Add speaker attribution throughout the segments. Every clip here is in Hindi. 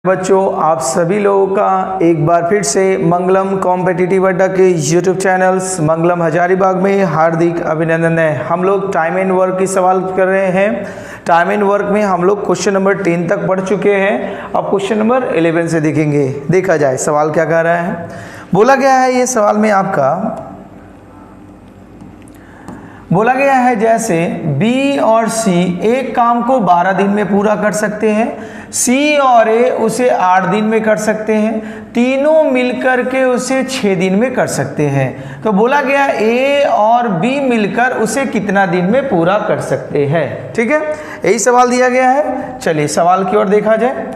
Speaker 1: बच्चों, आप सभी लोगों का एक बार फिर से मंगलम कॉम्पिटिटिव अड्डा के यूट्यूब चैनल्स मंगलम हजारीबाग में हार्दिक अभिनंदन है। हम लोग टाइम एंड वर्क की सवाल कर रहे हैं। टाइम एंड वर्क में हम लोग क्वेश्चन नंबर 10 तक पढ़ चुके हैं। अब क्वेश्चन नंबर 11 से देखेंगे। देखा जाए सवाल क्या कह रहा है। बोला गया है, ये सवाल में आपका बोला गया है जैसे बी और सी एक काम को 12 दिन में पूरा कर सकते हैं, सी और ए उसे 8 दिन में कर सकते हैं, तीनों मिलकर के उसे 6 दिन में कर सकते हैं। तो बोला गया ए और बी मिलकर उसे कितना दिन में पूरा कर सकते हैं। ठीक है, यही सवाल दिया गया है। चलिए सवाल की ओर देखा जाए।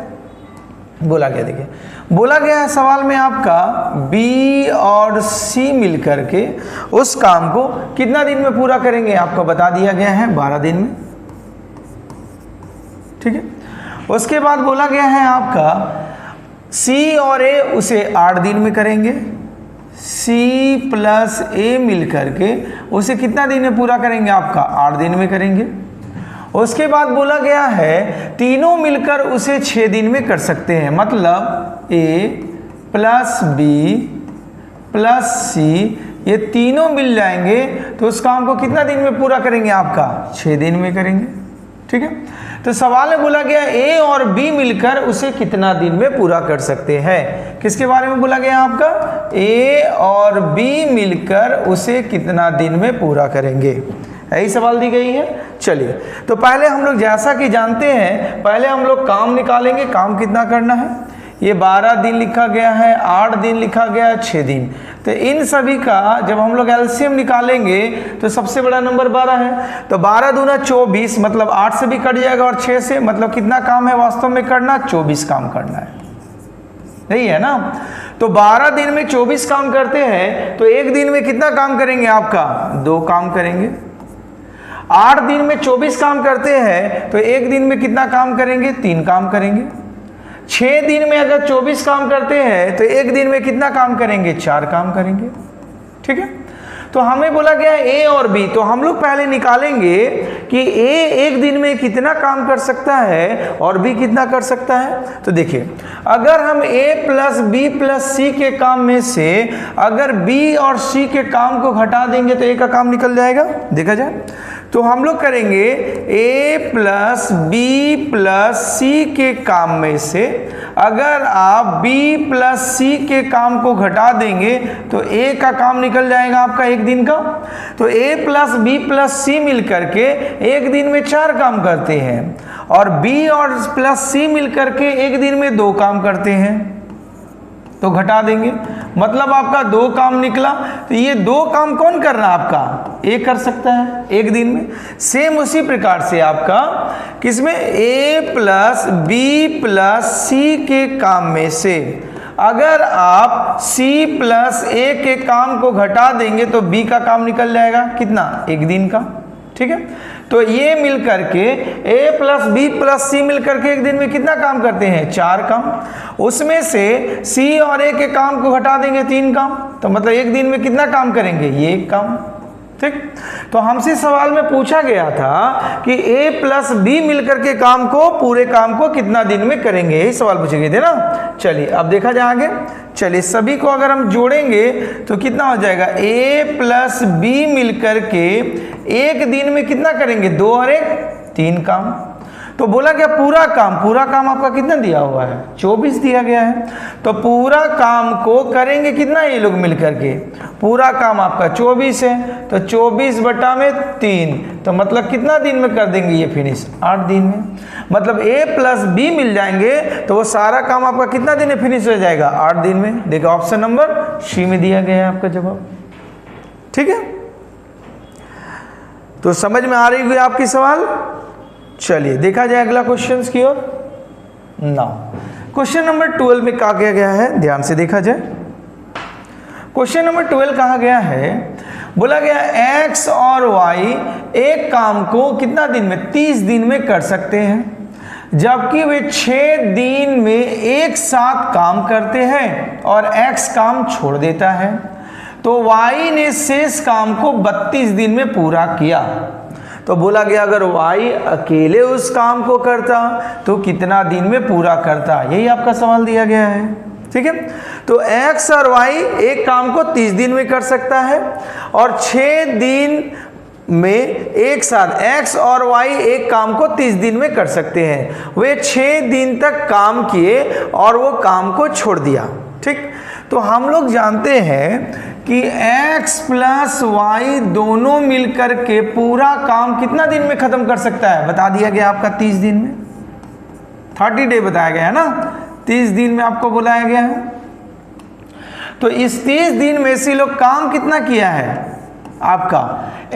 Speaker 1: बोला गया, देखिए बोला गया है सवाल में आपका बी और सी मिलकर के उस काम को कितना दिन में पूरा करेंगे, आपको बता दिया गया है 12 दिन में। ठीक है, उसके बाद बोला गया है आपका सी और ए उसे 8 दिन में करेंगे, सी प्लस ए मिलकर के उसे कितना दिन में पूरा करेंगे, आपका 8 दिन में करेंगे। उसके बाद बोला गया है तीनों मिलकर उसे 6 दिन में कर सकते हैं, मतलब ए प्लस बी प्लस सी ये तीनों मिल जाएंगे तो उस काम को कितना दिन में पूरा करेंगे, आपका 6 दिन में करेंगे। ठीक है, तो सवाल में बोला गया ए और बी मिलकर उसे कितना दिन में पूरा कर सकते हैं। किसके बारे में बोला गया आपका, ए और बी मिलकर उसे कितना दिन में पूरा करेंगे, यही सवाल दी गई है। चलिए तो पहले हम लोग जैसा कि जानते हैं, पहले हम लोग काम निकालेंगे। काम कितना करना है, ये 12 दिन लिखा गया है, 8 दिन लिखा गया है, 6 दिन। तो इन सभी का जब हम लोग एलसीएम निकालेंगे तो सबसे बड़ा नंबर 12 है। तो 12 दूना 24, मतलब 8 से भी कट जाएगा और 6 से, मतलब कितना काम है वास्तव में करना, 24 काम करना है, यही है ना। तो 12 दिन में 24 काम करते हैं तो एक दिन में कितना काम करेंगे, आपका 2 काम करेंगे। 8 दिन में 24 काम करते हैं तो एक दिन में कितना काम करेंगे, 3 काम करेंगे। 6 दिन में अगर 24 काम करते हैं तो एक दिन में कितना काम करेंगे, 4 काम करेंगे। ठीक है, तो हमें बोला गया ए और बी, तो हम लोग पहले निकालेंगे कि ए एक दिन में कितना काम कर सकता है और बी कितना कर सकता है। तो देखिए, अगर हम ए प्लस बी प्लस सी के काम में से अगर बी और सी के काम को घटा देंगे तो ए का काम निकल जाएगा। देखा जाए तो हम लोग करेंगे ए प्लस बी प्लस सी के काम में से अगर आप बी प्लस सी के काम को घटा देंगे तो ए का काम निकल जाएगा आपका एक दिन का। तो ए प्लस बी प्लस सी मिलकर के एक दिन में 4 काम करते हैं और बी और प्लस सी मिलकर के एक दिन में 2 काम करते हैं। तो घटा देंगे, मतलब आपका 2 काम निकला। तो ये 2 काम कौन कर रहा है, आपका ए कर सकता है एक दिन में। सेम उसी प्रकार से आपका किसमें, ए प्लस बी प्लस सी के काम में से अगर आप सी प्लस ए के काम को घटा देंगे तो बी का काम निकल जाएगा कितना, एक दिन का। ठीक है, तो ये मिल करके ए प्लस बी प्लस सी मिल करके एक दिन में कितना काम करते हैं, 4 काम। उसमें से सी और ए के काम को घटा देंगे 3 काम, तो मतलब एक दिन में कितना काम करेंगे, ये 1 काम। ठीक, तो हमसे सवाल में पूछा गया था कि ए प्लस बी मिलकर के काम को, पूरे काम को कितना दिन में करेंगे, यही सवाल पूछे गए थे ना। चलिए अब देखा जाए आगे। चलिए सभी को अगर हम जोड़ेंगे तो कितना हो जाएगा, ए प्लस बी मिलकर के एक दिन में कितना करेंगे, 2 और 1 3 काम। तो बोला गया पूरा काम आपका कितना दिया हुआ है, 24 दिया गया है। तो पूरा काम को करेंगे कितना, ये लोग मिलकर के, पूरा काम आपका 24 है तो 24 बटा में 3, तो मतलब कितना दिन में कर देंगे ये फिनिश, 8 दिन में। मतलब ए प्लस बी मिल जाएंगे तो वो सारा काम आपका कितना दिन में फिनिश हो जाएगा, 8 दिन में। देखो ऑप्शन नंबर सी में दिया गया है आपका जवाब। ठीक है, तो समझ में आ रही हुई आपकी सवाल। चलिए देखा जाए अगला क्वेश्चन की ओर। नाउ क्वेश्चन नंबर 12 में कहा गया है, ध्यान से देखा जाए। क्वेश्चन नंबर 12 कहा गया है, बोला गया एक्स और वाई एक काम को कितना दिन में, 30 दिन में कर सकते हैं, जबकि वे 6 दिन में एक साथ काम करते हैं और एक्स काम छोड़ देता है। तो वाई ने शेष काम को 32 दिन में पूरा किया। तो बोला गया अगर y अकेले उस काम को करता तो कितना दिन में पूरा करता, यही आपका सवाल दिया गया है। ठीक है, तो x और y एक काम को 30 दिन में कर सकता है और 6 दिन में एक साथ x और y एक काम को 30 दिन में कर सकते हैं। वे 6 दिन तक काम किए और वो काम को छोड़ दिया। ठीक, तो हम लोग जानते हैं कि x प्लस वाई दोनों मिलकर के पूरा काम कितना दिन में खत्म कर सकता है, बता दिया गया आपका 30 दिन में, 30 डे बताया गया है ना, 30 दिन में आपको बुलाया गया है। तो इस 30 दिन में से लोग काम कितना किया है आपका,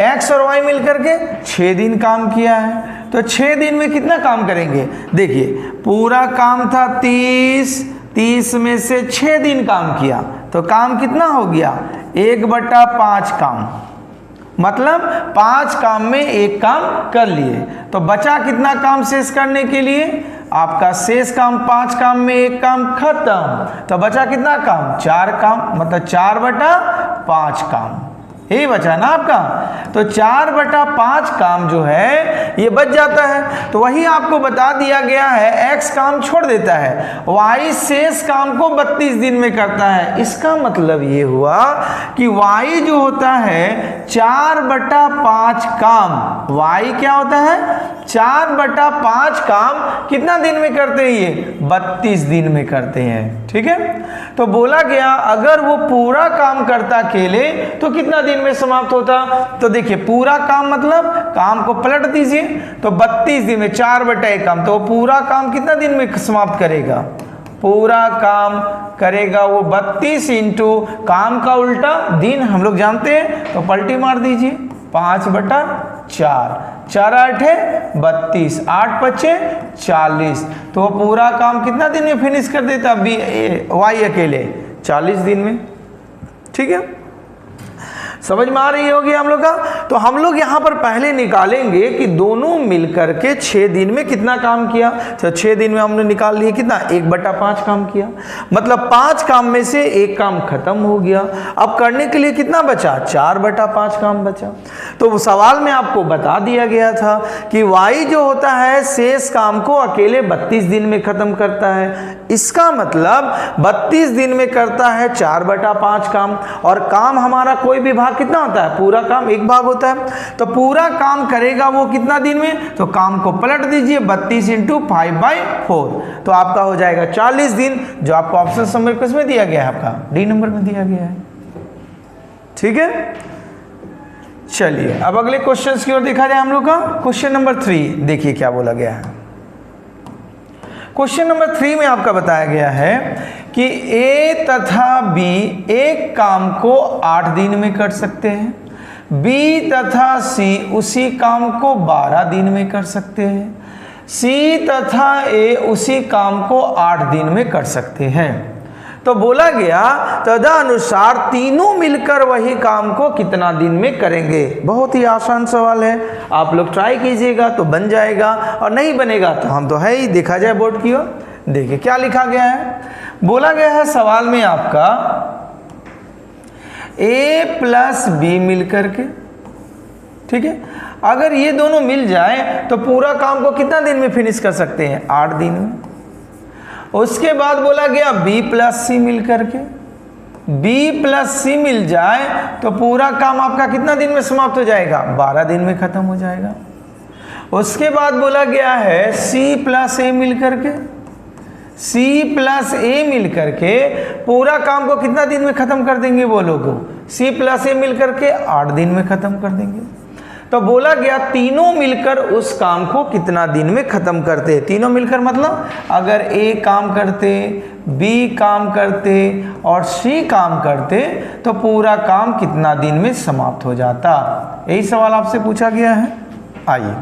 Speaker 1: x और y मिलकर के 6 दिन काम किया है। तो 6 दिन में कितना काम करेंगे, देखिए पूरा काम था 30 में से 6 दिन काम किया तो काम कितना हो गया, 1/5 काम, मतलब 5 काम में एक काम कर लिए। तो बचा कितना काम शेष करने के लिए, आपका शेष काम 5 काम में एक काम खत्म, तो बचा कितना काम, 4 काम, मतलब 4/5 काम, यही बचा ना आपका। तो 4/5 काम जो है ये बच जाता है। तो वही आपको बता दिया गया है, x काम छोड़ देता है, y शेष काम को 32 दिन में करता है। इसका मतलब ये हुआ कि y जो होता है 4/5 काम, y क्या होता है 4/5 काम कितना दिन में करते हैं, ये 32 दिन में करते हैं। ठीक है, तो बोला गया अगर वो पूरा काम करता अकेले तो कितना दिन में समाप्त होता। तो देखिए पूरा काम मतलब काम को पलट दीजिए, तो 32 दिन में 4/1 काम, तो पूरा काम कितना दिन में समाप्त करेगा, पूरा काम करेगा वो 32 इंटू काम का उल्टा दिन हम लोग जानते हैं, तो पलटी मार दीजिए 5/4, 4 8 32, 8 5 40, तो वो पूरा काम कितना दिन में फिनिश कर देता y अकेले, 40 दिन में। ठीक है, समझ में आ रही होगी हम लोग का। तो हम लोग यहाँ पर पहले निकालेंगे कि दोनों मिलकर के 6 दिन में कितना काम किया। तो 6 दिन में हमने निकाल लिया कितना, 1/5 काम किया, मतलब 5 काम में से एक काम खत्म हो गया। अब करने के लिए कितना बचा, 4/5 काम बचा। तो सवाल में आपको बता दिया गया था कि y जो होता है शेष काम को अकेले 32 दिन में खत्म करता है। इसका मतलब 32 दिन में करता है 4/5 काम, और काम हमारा कोई भी भाग कितना होता है, पूरा काम एक भाग होता है। तो पूरा काम करेगा वो कितना दिन में, तो काम को पलट दीजिए 32 इंटू 5/4, तो आपका हो जाएगा 40 दिन, जो आपको ऑप्शन नंबर किस में दिया गया है, आपका डी नंबर में दिया गया है। ठीक है, चलिए अब अगले क्वेश्चंस की ओर देखा जाए हम लोग का। क्वेश्चन नंबर 3 देखिए क्या बोला गया है। क्वेश्चन नंबर 3 में आपका बताया गया है कि A तथा B एक काम को 8 दिन में कर सकते हैं, B तथा C उसी काम को 12 दिन में कर सकते हैं, C तथा A उसी काम को 8 दिन में कर सकते हैं। तो बोला गया तदनुसार तीनों मिलकर वही काम को कितना दिन में करेंगे। बहुत ही आसान सवाल है, आप लोग ट्राई कीजिएगा तो बन जाएगा, और नहीं बनेगा तो हम तो है ही। देखा जाए बोर्ड की ओर, देखिए क्या लिखा गया है। बोला गया है सवाल में आपका A प्लस B मिलकर के, ठीक है, अगर ये दोनों मिल जाए तो पूरा काम को कितना दिन में फिनिश कर सकते हैं, 8 दिन में। उसके बाद बोला गया B प्लस C मिलकर के, B प्लस C मिल जाए तो पूरा काम आपका कितना दिन में समाप्त हो जाएगा, 12 दिन में खत्म हो जाएगा। उसके बाद बोला गया है C प्लस A मिलकर के, C प्लस A मिलकर के पूरा काम को कितना दिन में खत्म कर देंगे वो लोग, C प्लस A मिलकर के 8 दिन में खत्म कर देंगे। तो बोला गया तीनों मिलकर उस काम को कितना दिन में खत्म करते। तीनों मिलकर मतलब अगर A काम करते, B काम करते और C काम करते तो पूरा काम कितना दिन में समाप्त हो जाता। यही सवाल आपसे पूछा गया है। आइए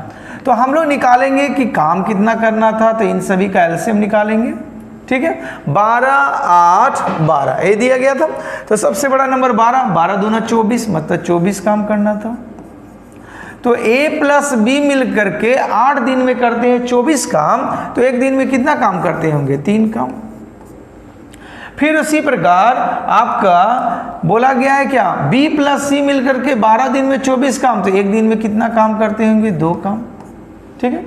Speaker 1: तो हम लोग निकालेंगे कि काम कितना करना था, तो इन सभी का एलसीएम निकालेंगे। ठीक है, 12 8 12 ये दिया गया था, तो सबसे बड़ा नंबर 12, 12 दूना 24, मतलब 24 काम करना था। तो A प्लस B मिल करके 8 दिन में करते हैं 24 काम, तो एक दिन में कितना काम करते होंगे, 3 काम। फिर उसी प्रकार आपका बोला गया है क्या, B प्लस C मिलकर के 12 दिन में 24 काम, तो एक दिन में कितना काम करते होंगे, 2 काम। ठीक है,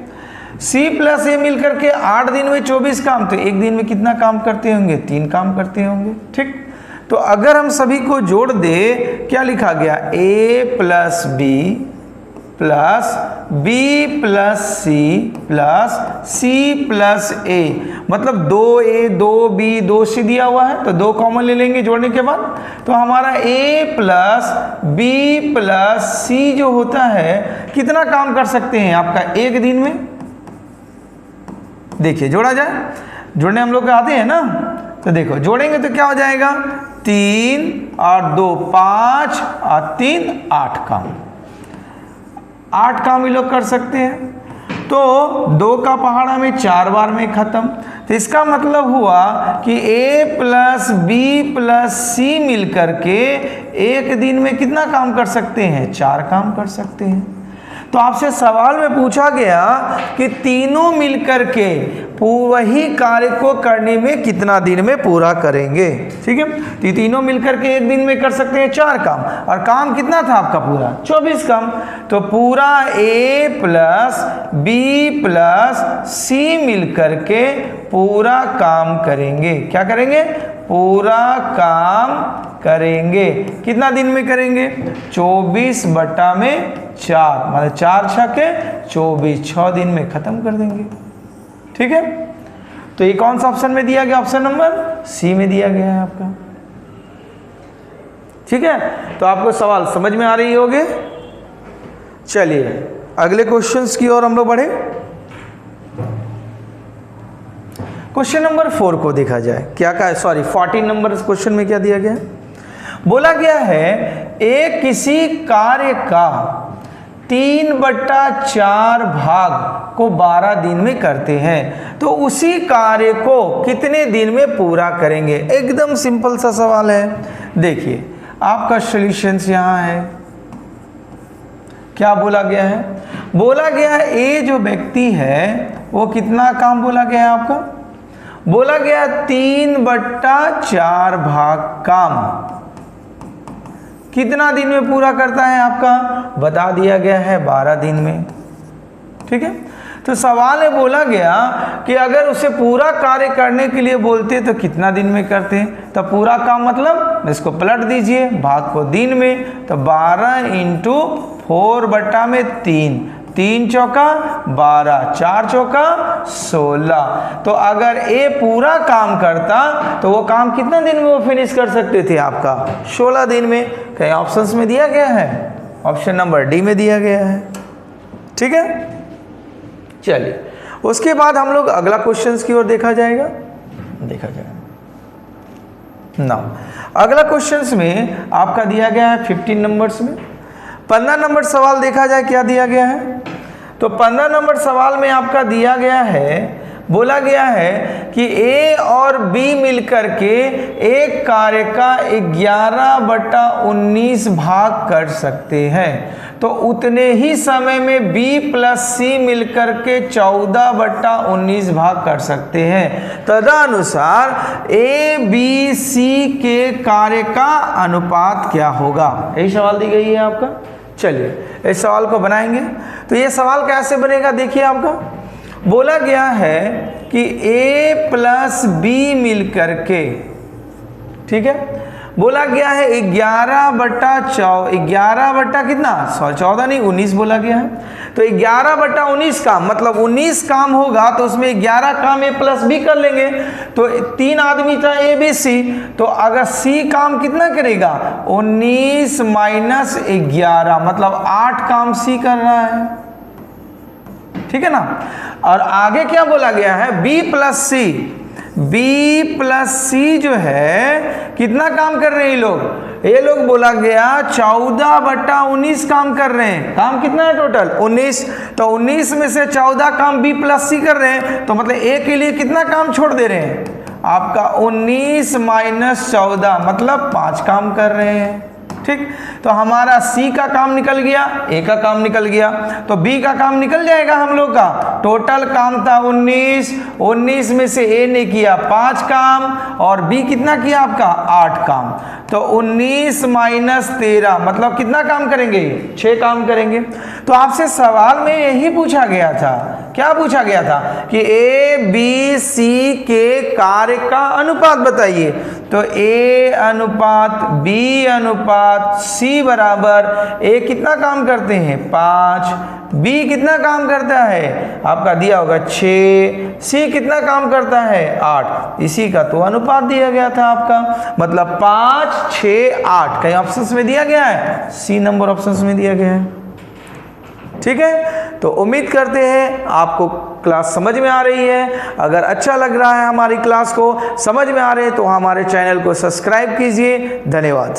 Speaker 1: C प्लस A मिलकर के 8 दिन में 24 काम, तो एक दिन में कितना काम करते होंगे, 3 काम करते होंगे। ठीक, तो अगर हम सभी को जोड़ दे, क्या लिखा गया, A plus B plus B plus C plus C plus A, मतलब 2A 2B 2C दिया हुआ है, तो 2 कॉमन ले लेंगे जोड़ने के बाद, तो हमारा A plus B plus C जो होता है कितना काम कर सकते हैं आपका एक दिन में। देखिए जोड़ा जाए, जोड़ने हम लोग को आते हैं ना, तो देखो जोड़ेंगे तो क्या हो जाएगा, 3 और 2 5 और 3 8 काम, 8 काम ये लोग कर सकते हैं। तो 2 का पहाड़ा में 4 बार में खत्म, तो इसका मतलब हुआ कि A plus B plus C मिलकर के एक दिन में कितना काम कर सकते हैं, 4 काम कर सकते हैं। तो आपसे सवाल में पूछा गया कि तीनों मिलकर के वही कार्य को करने में कितना दिन में पूरा करेंगे। ठीक है, तो तीनों मिलकर के एक दिन में कर सकते हैं 4 काम, और काम कितना था आपका पूरा, 24 काम। तो पूरा A plus B plus C मिलकर के पूरा काम करेंगे। क्या करेंगे, पूरा काम करेंगे। कितना दिन में करेंगे, 24 बटा में 4, मतलब 4 छके 24, 6 दिन में खत्म कर देंगे। ठीक है, तो ये कौन सा ऑप्शन में दिया गया, ऑप्शन नंबर C में दिया गया है आपका। ठीक है, तो आपको सवाल समझ में आ रही होंगे। चलिए अगले क्वेश्चंस की ओर हम लोग बढ़े। क्वेश्चन नंबर 4 को देखा जाए, क्या का, सॉरी 14 नंबर क्वेश्चन में क्या दिया गया है, बोला गया है एक किसी कार्य का 3/4 भाग को 12 दिन में करते हैं, तो उसी कार्य को कितने दिन में पूरा करेंगे। एकदम सिंपल सा सवाल है। देखिए आपका सॉल्यूशंस यहाँ है। क्या बोला गया है, बोला गया है ए जो व्यक्ति है वो कितना काम बोला गया है आपका, बोला गया 3/4 भाग काम कितना दिन में पूरा करता है आपका, बता दिया गया है 12 दिन में। ठीक है, तो सवाल है, बोला गया कि अगर उसे पूरा कार्य करने के लिए बोलते तो कितना दिन में करते हैं, तो पूरा काम मतलब इसको पलट दीजिए, भाग को दिन में, तो 12 इंटू 4 बटा में 3, 3 चौका 12, 4 चौका 16। तो अगर ए पूरा काम करता तो वो काम कितना दिन में वो फिनिश कर सकते थे आपका, 16 दिन में। कहीं ऑप्शंस में दिया गया है, ऑप्शन नंबर डी में दिया गया है। ठीक है, चलिए उसके बाद हम लोग अगला क्वेश्चंस की ओर देखा जाएगा। नाउ अगला क्वेश्चंस में आपका दिया गया है 15 नंबर्स में। 15 नंबर सवाल देखा जाए क्या दिया गया है, तो 15 नंबर सवाल में आपका दिया गया है, बोला गया है कि ए और बी मिलकर के एक कार्य का 11/19 भाग कर सकते हैं, तो उतने ही समय में बी प्लस सी मिलकर के 14/19 भाग कर सकते हैं। तदनुसार ए बी सी के कार्य का अनुपात क्या होगा, यही सवाल दी गई है आपका। चलिए इस सवाल को बनाएंगे। तो ये सवाल कैसे बनेगा, देखिए आपका बोला गया है कि a प्लस बी मिलकर के, ठीक है, बोला गया है 11 बटा कितना, 14 नहीं 19 बोला गया है। तो 11/19 काम, मतलब 19 काम होगा तो उसमें 11 काम ए प्लस बी कर लेंगे। तो 3 आदमी था ए बी सी, तो अगर सी काम कितना करेगा, 19 माइनस 11, मतलब 8 काम सी कर रहा है। ठीक है ना, और आगे क्या बोला गया है, बी प्लस सी जो है कितना काम कर रहे हैं ये लोग बोला गया 14/19 काम कर रहे हैं। काम कितना है टोटल, 19, तो 19 में से 14 काम बी प्लस सी कर रहे हैं, तो मतलब ए के लिए कितना काम छोड़ दे रहे हैं आपका, 19 माइनस 14, मतलब 5 काम कर रहे हैं। ठीक, तो हमारा सी का काम निकल गया, ए का काम निकल गया, तो बी का काम निकल जाएगा हम लोग का। टोटल काम था 19, 19 में से ए ने किया 5 काम और बी कितना किया आपका 8 काम, तो 19 माइनस 13 मतलब कितना काम करेंगे 6 काम करेंगे। तो आपसे सवाल में यही पूछा गया था, क्या पूछा गया था कि ए बी सी के कार्य का अनुपात बताइए, तो ए अनुपात बी अनुपात सी बराबर ए कितना काम करते हैं 5, बी कितना काम करता है आपका दिया होगा 6, सी कितना काम करता है 8, इसी का तो अनुपात दिया गया था आपका, मतलब 5, 6, 8 कई ऑप्शंस में दिया गया है, सी नंबर ऑप्शंस में दिया गया है। ठीक है, तो उम्मीद करते हैं आपको क्लास समझ में आ रही है। अगर अच्छा लग रहा है हमारी क्लास को समझ में आ रहे हैं तो हमारे चैनल को सब्सक्राइब कीजिए। धन्यवाद।